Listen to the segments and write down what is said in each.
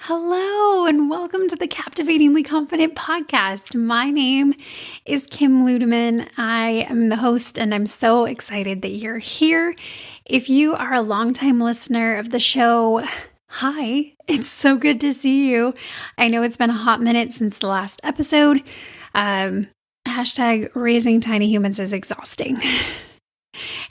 Hello, and welcome to the Captivatingly Confident podcast. My name is Kim Ludeman. I am the host, and I'm so excited that you're here. If you are a longtime listener of the show, hi, it's so good to see you. I know it's been a hot minute since the last episode. Hashtag raising tiny humans is exhausting.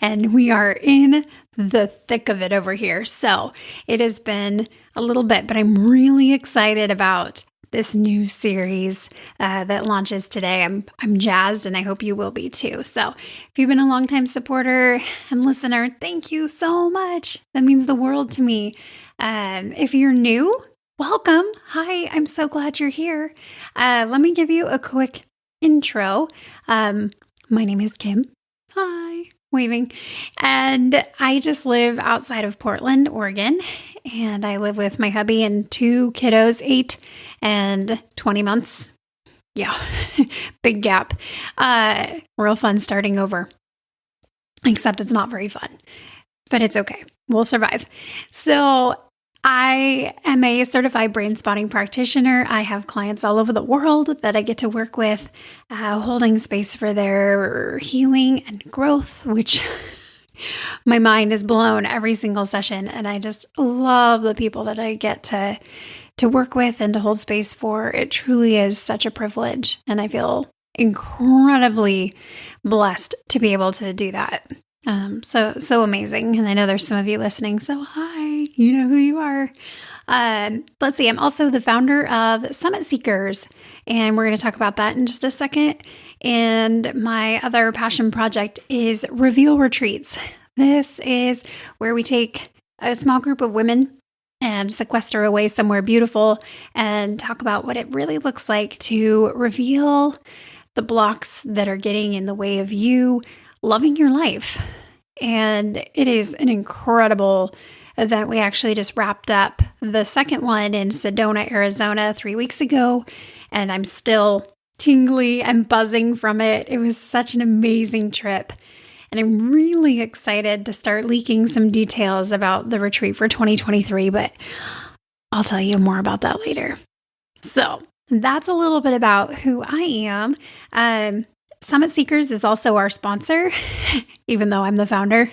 And we are in the thick of it over here. So it has been a little bit, but I'm really excited about this new series that launches today. I'm jazzed, and I hope you will be too. So if you've been a longtime supporter and listener, thank you so much. That means the world to me. If you're new, welcome. Hi, I'm so glad you're here. Let me give you a quick intro. My name is Kim. Hi. Waving. And I just live outside of Portland, Oregon, and I live with my hubby and two kiddos, 8 and 20 months. Yeah, big gap. Real fun starting over, except it's not very fun, but it's okay. We'll survive. So I am a certified brain spotting practitioner. I have clients all over the world that I get to work with, holding space for their healing and growth, which my mind is blown every single session. And I just love the people that I get to work with and to hold space for. It truly is such a privilege. And I feel incredibly blessed to be able to do that. So amazing. And I know there's some of you listening. So hi, you know who you are. Let's see. I'm also the founder of Summit Seekers, and we're going to talk about that in just a second. And my other passion project is Reveal Retreats. This is where we take a small group of women and sequester away somewhere beautiful and talk about what it really looks like to reveal the blocks that are getting in the way of you loving your life. And it is an incredible event. We actually just wrapped up the second one in Sedona, Arizona 3 weeks ago, and I'm still tingly and buzzing from it. It was such an amazing trip, and I'm really excited to start leaking some details about the retreat for 2023, but I'll tell you more about that later. So that's a little bit about who I am. Summit Seekers is also our sponsor, even though I'm the founder.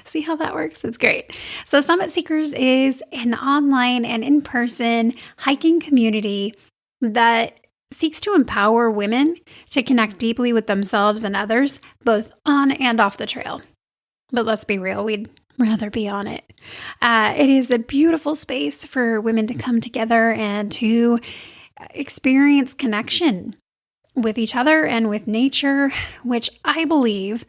See how that works? It's great. So Summit Seekers is an online and in-person hiking community that seeks to empower women to connect deeply with themselves and others, both on and off the trail. But let's be real, we'd rather be on it. It is a beautiful space for women to come together and to experience connection with each other and with nature, which I believe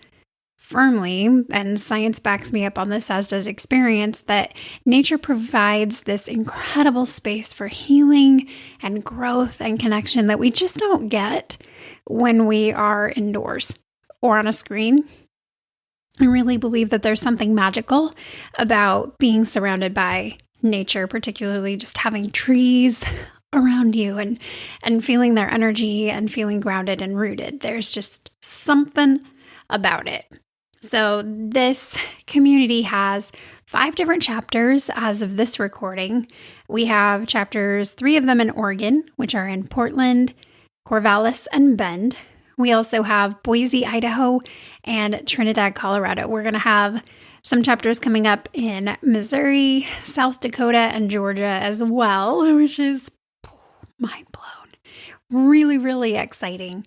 firmly, and science backs me up on this, as does experience, that nature provides this incredible space for healing and growth and connection that we just don't get when we are indoors or on a screen. I really believe that there's something magical about being surrounded by nature, particularly just having trees around you and feeling their energy and feeling grounded and rooted. There's just something about it. So this community has 5 different chapters as of this recording. We have chapters, 3 of them in Oregon, which are in Portland, Corvallis, and Bend. We also have Boise, Idaho, and Trinidad, Colorado. We're going to have some chapters coming up in Missouri, South Dakota, and Georgia as well, which is mind blown. Really, really exciting.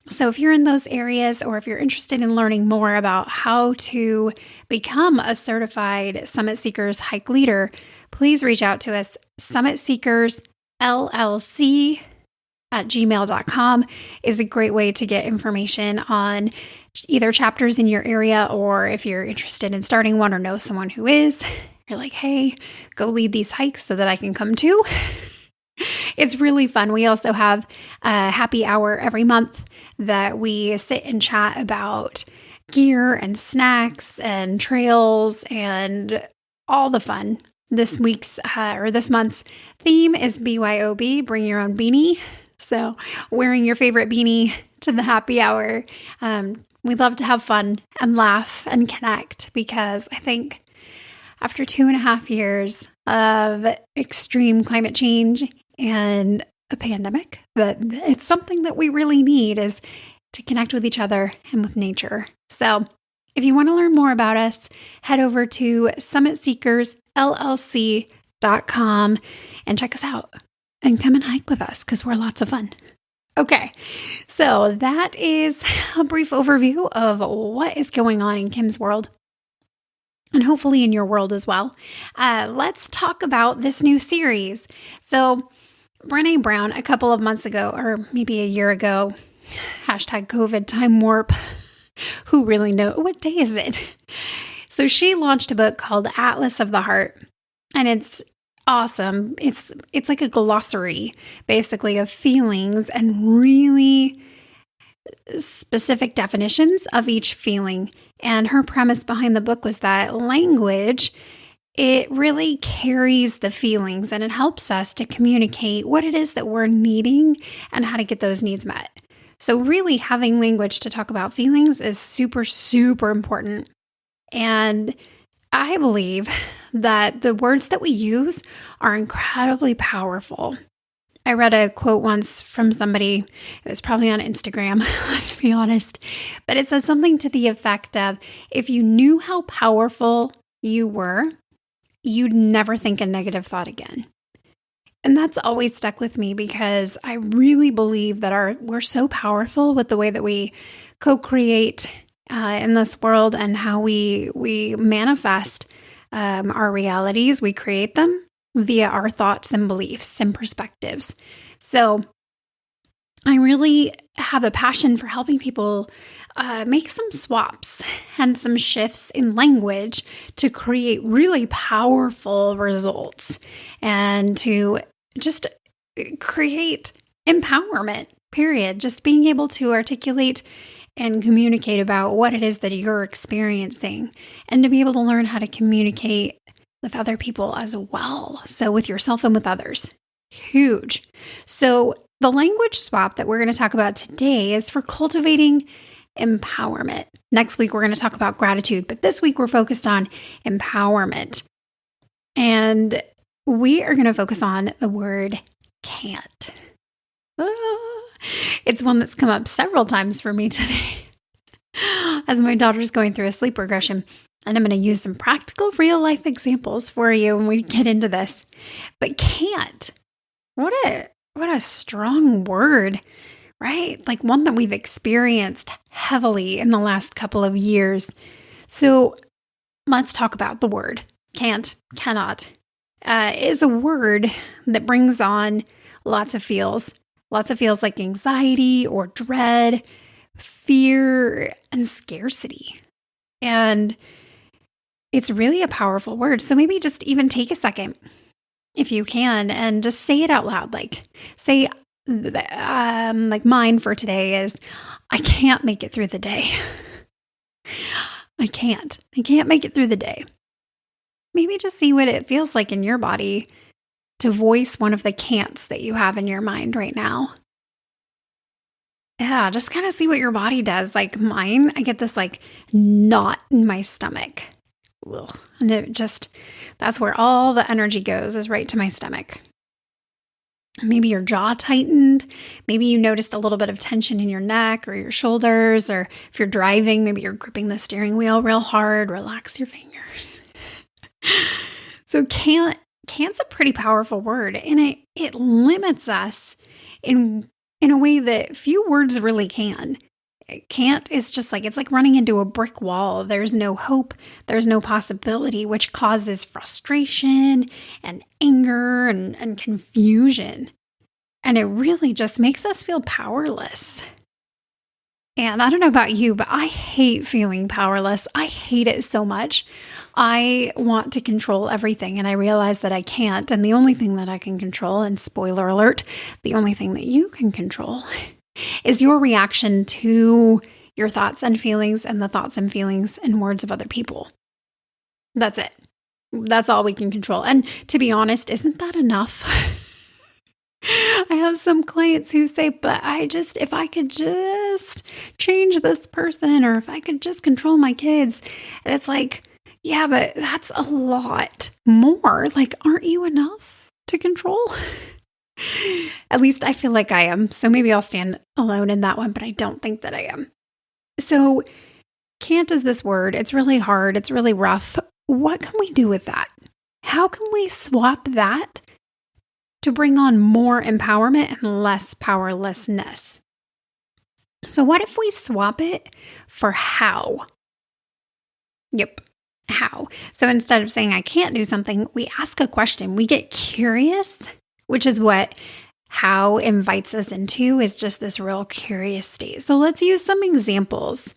So if you're in those areas, or if you're interested in learning more about how to become a certified Summit Seekers hike leader, please reach out to us. SummitSeekersLLC@gmail.com is a great way to get information on either chapters in your area, or if you're interested in starting one or know someone who is, you're like, hey, go lead these hikes so that I can come too. It's really fun. We also have a happy hour every month that we sit and chat about gear and snacks and trails and all the fun. This month's theme is BYOB, bring your own beanie. So wearing your favorite beanie to the happy hour. We love to have fun and laugh and connect, because I think after 2.5 years of extreme climate change and a pandemic, that it's something that we really need is to connect with each other and with nature. So if you want to learn more about us, head over to summitseekersllc.com and check us out and come and hike with us because we're lots of fun. Okay, so that is a brief overview of what is going on in Kim's world and hopefully in your world as well. Let's talk about this new series. So Brené Brown, a couple of months ago, or maybe a year ago, hashtag COVID time warp, who really knows? What day is it? So she launched a book called Atlas of the Heart, and it's awesome. It's like a glossary, basically, of feelings and really specific definitions of each feeling. And her premise behind the book was that language, it really carries the feelings and it helps us to communicate what it is that we're needing and how to get those needs met. So really having language to talk about feelings is super, super important. And I believe that the words that we use are incredibly powerful. I read a quote once from somebody, it was probably on Instagram, let's be honest, but it says something to the effect of, if you knew how powerful you were, you'd never think a negative thought again. And that's always stuck with me because I really believe that we're so powerful with the way that we co-create in this world and how we manifest our realities. We create them via our thoughts and beliefs and perspectives. So I really have a passion for helping people make some swaps and some shifts in language to create really powerful results and to just create empowerment, period. Just being able to articulate and communicate about what it is that you're experiencing and to be able to learn how to communicate with other people as well. So with yourself and with others. Huge. So the language swap that we're going to talk about today is for cultivating empowerment. Next week, we're going to talk about gratitude, but this week we're focused on empowerment. And we are going to focus on the word can't. It's one that's come up several times for me today as my daughter's going through a sleep regression. And I'm going to use some practical real life examples for you when we get into this. But can't. What a strong word, right? Like one that we've experienced heavily in the last couple of years. So let's talk about the word. Can't, cannot, is a word that brings on lots of feels like anxiety or dread, fear, and scarcity. And it's really a powerful word. So maybe just even take a second, if you can, and just say it out loud. Like say, like mine for today is, I can't make it through the day. I can't make it through the day. Maybe just see what it feels like in your body to voice one of the can'ts that you have in your mind right now. Yeah, just kind of see what your body does. Like mine, I get this like knot in my stomach. Ugh. And it just, that's where all the energy goes, is right to my stomach. Maybe your jaw tightened. Maybe you noticed a little bit of tension in your neck or your shoulders, or if you're driving, maybe you're gripping the steering wheel real hard. Relax your fingers. So can't's a pretty powerful word, and it limits us in a way that few words really can. Can't is just like, it's like running into a brick wall. There's no hope. There's no possibility, which causes frustration and anger and confusion. And it really just makes us feel powerless. And I don't know about you, but I hate feeling powerless. I hate it so much. I want to control everything, and I realize that I can't. And the only thing that I can control, and spoiler alert, the only thing that you can control is your reaction to your thoughts and feelings and the thoughts and feelings and words of other people. That's it. That's all we can control. And to be honest, isn't that enough? I have some clients who say, but if I could just change this person, or if I could just control my kids. And it's like, Yeah, but that's a lot more. Like, aren't you enough to control? At least I feel like I am. So maybe I'll stand alone in that one, but I don't think that I am. So can't is this word. It's really hard. It's really rough. What can we do with that? How can we swap that to bring on more empowerment and less powerlessness? So what if we swap it for how? Yep. How? So instead of saying I can't do something, we ask a question. We get curious, which is what how invites us into, is just this real curious state. So let's use some examples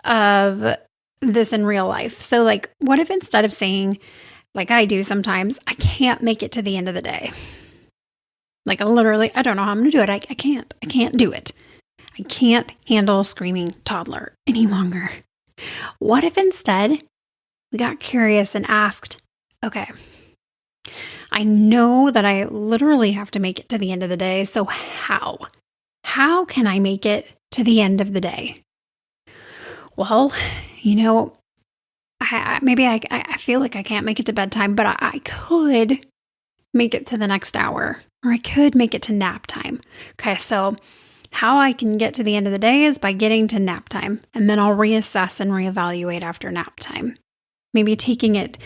of this in real life. So like, what if instead of saying, like I do sometimes, I can't make it to the end of the day. Like I don't know how I'm going to do it. I can't do it. I can't handle a screaming toddler any longer. What if instead we got curious and asked, okay, I know that I literally have to make it to the end of the day. So how? How can I make it to the end of the day? Well, I feel like I can't make it to bedtime, but I could make it to the next hour, or I could make it to nap time. Okay, so how I can get to the end of the day is by getting to nap time, and then I'll reassess and reevaluate after nap time. Maybe taking it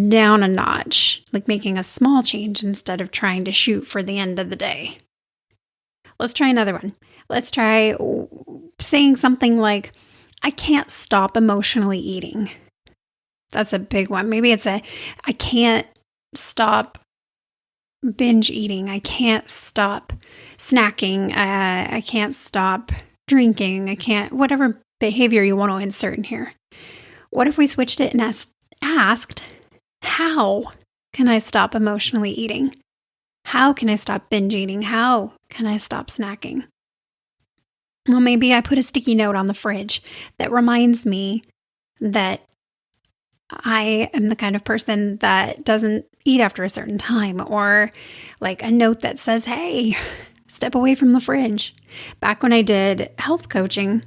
down a notch, like making a small change instead of trying to shoot for the end of the day. Let's try another one. Let's try saying something like, I can't stop emotionally eating. That's a big one. Maybe it's I can't stop binge eating. I can't stop snacking. I can't stop drinking. Whatever behavior you want to insert in here. What if we switched it and asked, how can I stop emotionally eating? How can I stop binge eating? How can I stop snacking? Well, maybe I put a sticky note on the fridge that reminds me that I am the kind of person that doesn't eat after a certain time, or like a note that says, hey, step away from the fridge. Back when I did health coaching,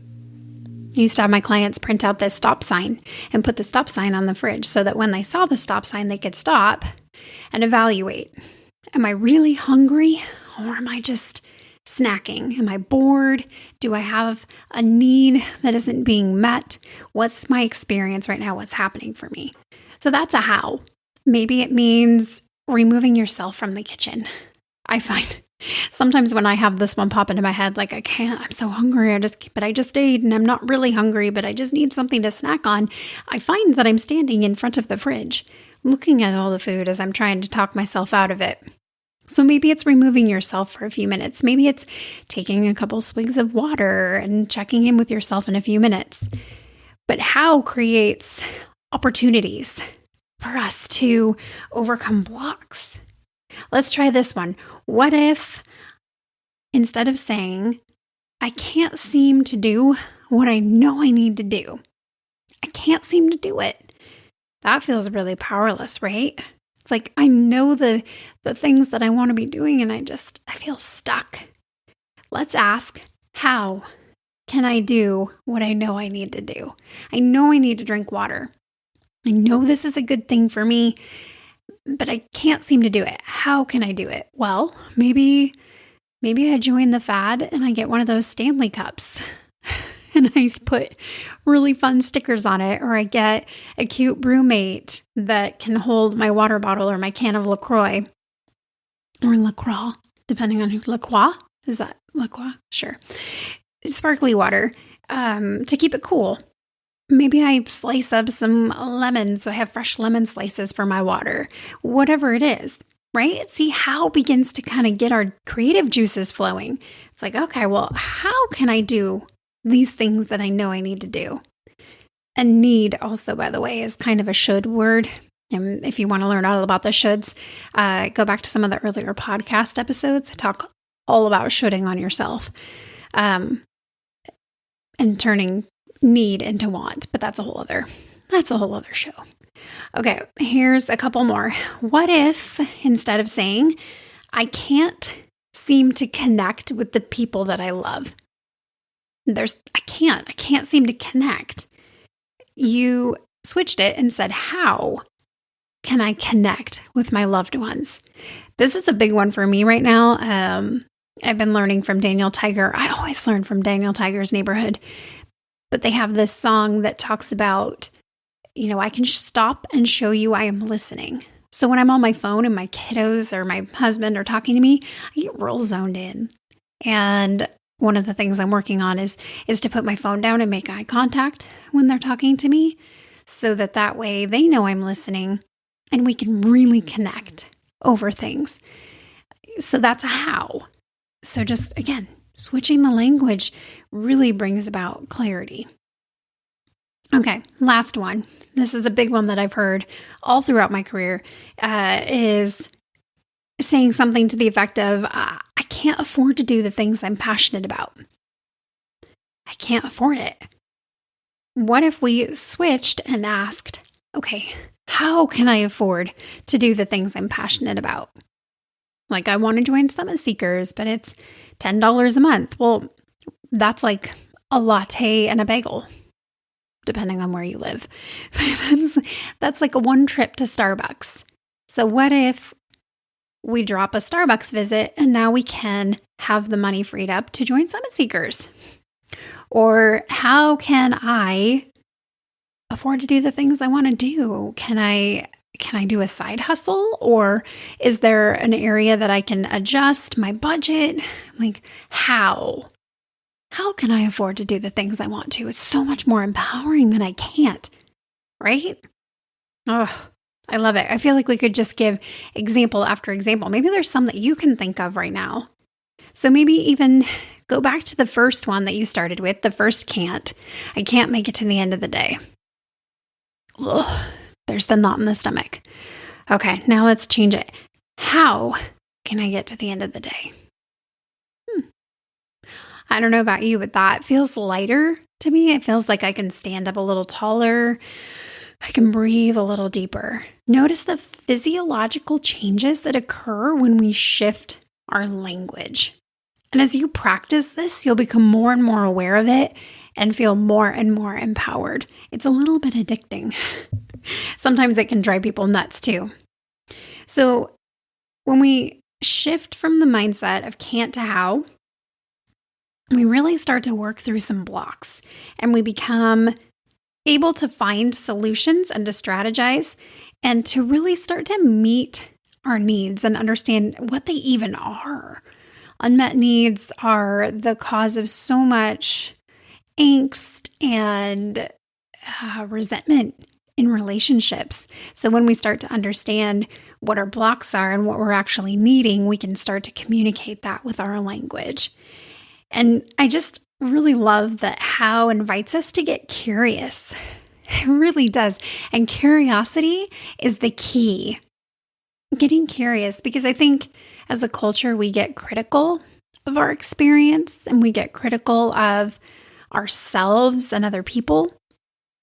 I used to have my clients print out this stop sign and put the stop sign on the fridge so that when they saw the stop sign, they could stop and evaluate. Am I really hungry, or am I just snacking? Am I bored? Do I have a need that isn't being met? What's my experience right now? What's happening for me? So that's a how. Maybe it means removing yourself from the kitchen. I find sometimes when I have this one pop into my head, like I'm so hungry, I just ate and I'm not really hungry, but I just need something to snack on. I find that I'm standing in front of the fridge, looking at all the food as I'm trying to talk myself out of it. So maybe it's removing yourself for a few minutes. Maybe it's taking a couple swigs of water and checking in with yourself in a few minutes. But how creates opportunities for us to overcome blocks. Let's try this one. What if instead of saying, I can't seem to do what I know I need to do, I can't seem to do it. That feels really powerless, right? It's like, I know the things that I want to be doing and I feel stuck. Let's ask, how can I do what I know I need to do? I know I need to drink water. I know this is a good thing for me, but I can't seem to do it. How can I do it? Well, maybe I join the fad and I get one of those Stanley cups and I put really fun stickers on it, or I get a cute brewmate that can hold my water bottle or my can of LaCroix or LaCroix, depending on who. LaCroix? Is that LaCroix? Sure. Sparkly water to keep it cool. Maybe I slice up some lemons, so I have fresh lemon slices for my water. Whatever it is, right? See, how begins to kind of get our creative juices flowing. It's like, okay, well, how can I do these things that I know I need to do? And need also, by the way, is kind of a should word. And if you want to learn all about the shoulds, go back to some of the earlier podcast episodes. I talk all about shoulding on yourself and turning need into want, but that's a whole other show. Okay, here's a couple more. What if instead of saying, I can't seem to connect with the people that I love? I can't seem to connect. You switched it and said, how can I connect with my loved ones? This is a big one for me right now. I've been learning from Daniel Tiger. I always learn from Daniel Tiger's Neighborhood. But they have this song that talks about, I can stop and show you I am listening. So when I'm on my phone and my kiddos or my husband are talking to me, I get real zoned in. And one of the things I'm working on is to put my phone down and make eye contact when they're talking to me, so that way they know I'm listening and we can really connect over things. So that's a how. So just, again, switching the language really brings about clarity. Okay, last one. This is a big one that I've heard all throughout my career, is saying something to the effect of, I can't afford to do the things I'm passionate about. I can't afford it. What if we switched and asked, okay, how can I afford to do the things I'm passionate about? Like, I want to join Summit Seekers, but it's $10 a month. Well, that's like a latte and a bagel, depending on where you live. That's like a one trip to Starbucks. So what if we drop a Starbucks visit and now we can have the money freed up to join Summit Seekers? Or how can I afford to do the things I want to do? Can I do a side hustle? Or is there an area that I can adjust my budget? Like, how? How can I afford to do the things I want to? It's so much more empowering than I can't, right? Oh, I love it. I feel like we could just give example after example. Maybe there's some that you can think of right now. So maybe even go back to the first one that you started with, the first can't. I can't make it to the end of the day. Ugh, there's the knot in the stomach. Okay, now let's change it. How can I get to the end of the day? I don't know about you, but that feels lighter to me. It feels like I can stand up a little taller. I can breathe a little deeper. Notice the physiological changes that occur when we shift our language. And as you practice this, you'll become more and more aware of it and feel more and more empowered. It's a little bit addicting. Sometimes it can drive people nuts too. So when we shift from the mindset of can't to how, we really start to work through some blocks and we become able to find solutions and to strategize and to really start to meet our needs and understand what they even are. Unmet needs are the cause of so much angst and resentment in relationships. So when we start to understand what our blocks are and what we're actually needing, we can start to communicate that with our language. And I just really love that how invites us to get curious. It really does. And curiosity is the key. Getting curious, because I think as a culture, we get critical of our experience and we get critical of ourselves and other people.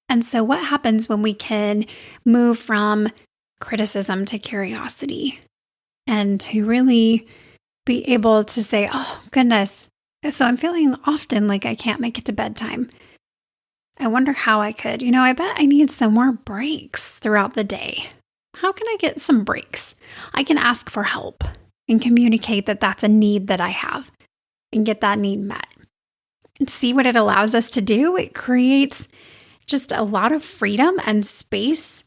And so what happens when we can move from criticism to curiosity and to really be able to say, oh, goodness, so I'm feeling often like I can't make it to bedtime. I wonder how I could. I bet I need some more breaks throughout the day. How can I get some breaks? I can ask for help and communicate that that's a need that I have and get that need met. And see what it allows us to do? It creates just a lot of freedom and space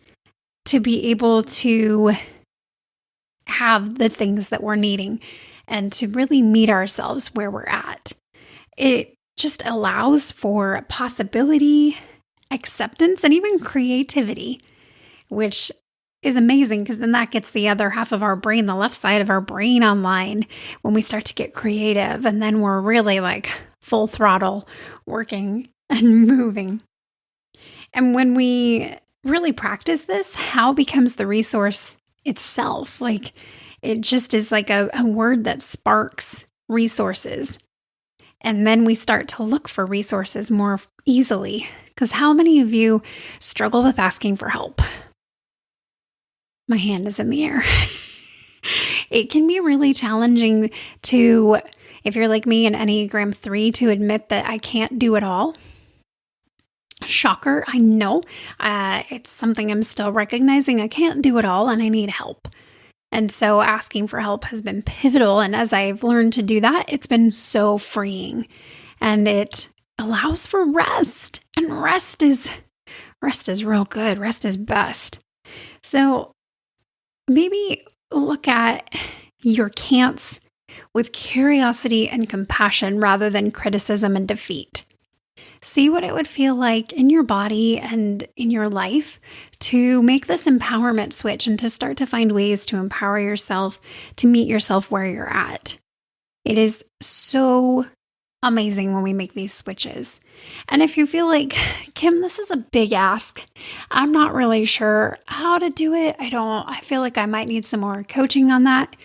to be able to have the things that we're needing and to really meet ourselves where we're at. It just allows for possibility, acceptance, and even creativity, which is amazing because then that gets the other half of our brain, the left side of our brain online when we start to get creative. And then we're really like full throttle working and moving. And when we really practice this, how becomes the resource itself. Like it just is like a word that sparks resources. And then we start to look for resources more easily. Because how many of you struggle with asking for help? My hand is in the air. It can be really challenging to, if you're like me in Enneagram 3, to admit that I can't do it all. Shocker, I know. It's something I'm still recognizing. I can't do it all and I need help. And so asking for help has been pivotal. And as I've learned to do that, it's been so freeing. And it allows for rest. And rest is real good. Rest is best. So maybe look at your can'ts with curiosity and compassion rather than criticism and defeat. See what it would feel like in your body and in your life to make this empowerment switch and to start to find ways to empower yourself, to meet yourself where you're at. It is so amazing when we make these switches. And if you feel like, Kim, this is a big ask, I'm not really sure how to do it. I feel like I might need some more coaching on that.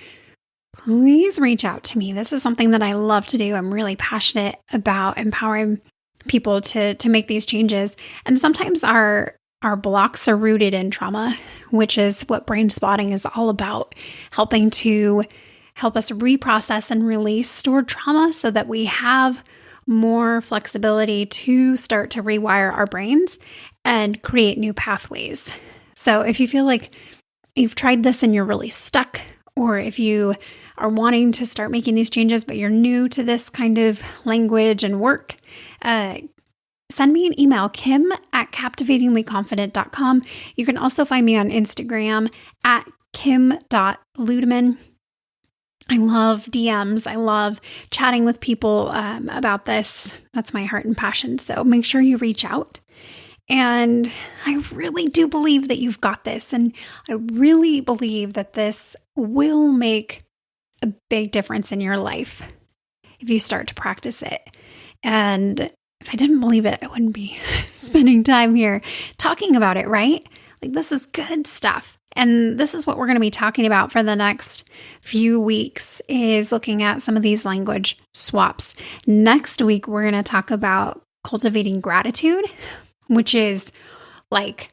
Please reach out to me. This is something that I love to do. I'm really passionate about empowering people to make these changes. And sometimes our blocks are rooted in trauma, which is what brain spotting is all about, helping us reprocess and release stored trauma so that we have more flexibility to start to rewire our brains and create new pathways. So if you feel like you've tried this and you're really stuck, or if you are wanting to start making these changes, but you're new to this kind of language and work, send me an email, kim@captivatinglyconfident.com. You can also find me on Instagram at kim.ludeman. I love DMs. I love chatting with people about this. That's my heart and passion. So make sure you reach out. And I really do believe that you've got this. And I really believe that this will make a big difference in your life if you start to practice it. And if I didn't believe it, I wouldn't be spending time here talking about it, right? Like, this is good stuff. And this is what we're going to be talking about for the next few weeks, is looking at some of these language swaps. Next week, we're going to talk about cultivating gratitude, which is like,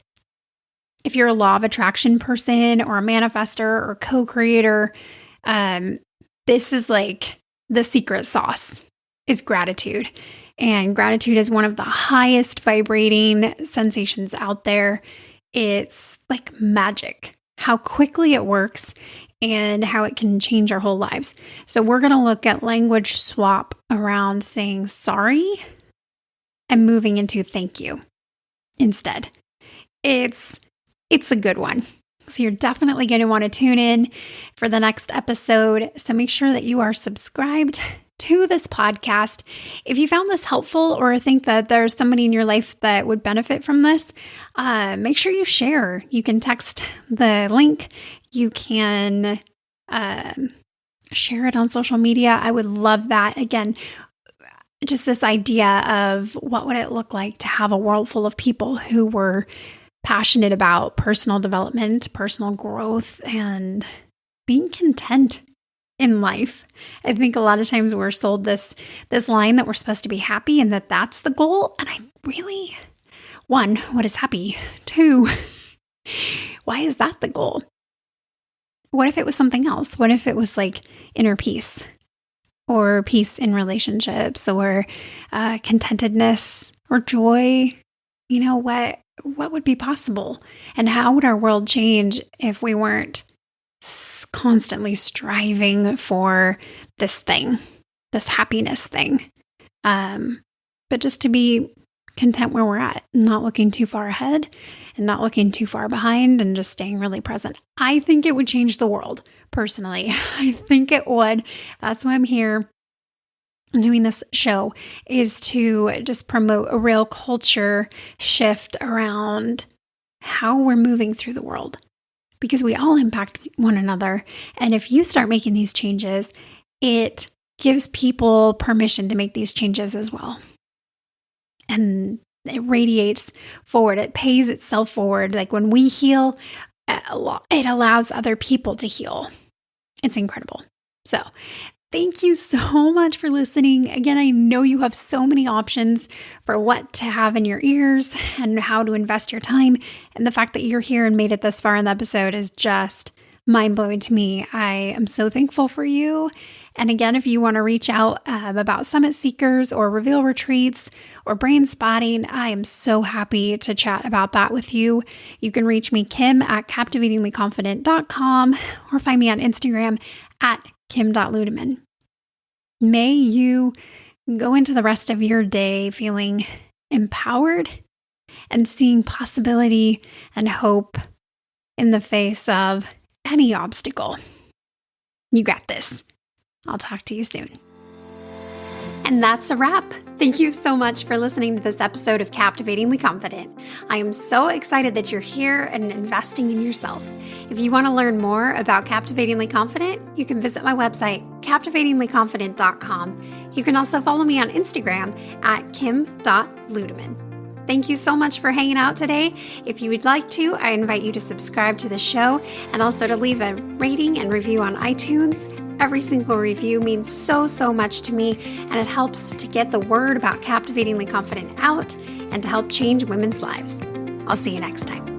if you're a law of attraction person or a manifester or co-creator, this is like the secret sauce is gratitude. And gratitude is one of the highest vibrating sensations out there. It's like magic, how quickly it works and how it can change our whole lives. So we're going to look at language swap around saying sorry and moving into thank you instead. It's a good one. So you're definitely going to want to tune in for the next episode. So make sure that you are subscribed to this podcast. If you found this helpful or think that there's somebody in your life that would benefit from this, make sure you share. You can text the link. You can share it on social media. I would love that. Again, just this idea of what would it look like to have a world full of people who were passionate about personal development, personal growth, and being content in life. I think a lot of times we're sold this line that we're supposed to be happy and that's the goal. And I really, one, what is happy? Two, why is that the goal? What if it was something else? What if it was like inner peace or peace in relationships or contentedness or joy? You know, what would be possible? And how would our world change if we weren't constantly striving for this thing, this happiness thing? But just to be content where we're at, not looking too far ahead and not looking too far behind and just staying really present. I think it would change the world, personally. I think it would. That's why I'm here doing this show, is to just promote a real culture shift around how we're moving through the world, because we all impact one another. And if you start making these changes, it gives people permission to make these changes as well. And it radiates forward. It pays itself forward. Like when we heal, it allows other people to heal. It's incredible. So thank you so much for listening. Again, I know you have so many options for what to have in your ears and how to invest your time. And the fact that you're here and made it this far in the episode is just mind-blowing to me. I am so thankful for you. And again, if you want to reach out about Summit Seekers or Reveal Retreats or Brain Spotting, I am so happy to chat about that with you. You can reach me, Kim, at captivatinglyconfident.com or find me on Instagram at kim.ludeman. May you go into the rest of your day feeling empowered and seeing possibility and hope in the face of any obstacle. You got this. I'll talk to you soon. And that's a wrap. Thank you so much for listening to this episode of Captivatingly Confident. I am so excited that you're here and investing in yourself. If you want to learn more about Captivatingly Confident, you can visit my website, captivatinglyconfident.com. You can also follow me on Instagram at kim.ludeman. Thank you so much for hanging out today. If you would like to, I invite you to subscribe to the show and also to leave a rating and review on iTunes. Every single review means so much to me, and it helps to get the word about Captivatingly Confident out and to help change women's lives. I'll see you next time.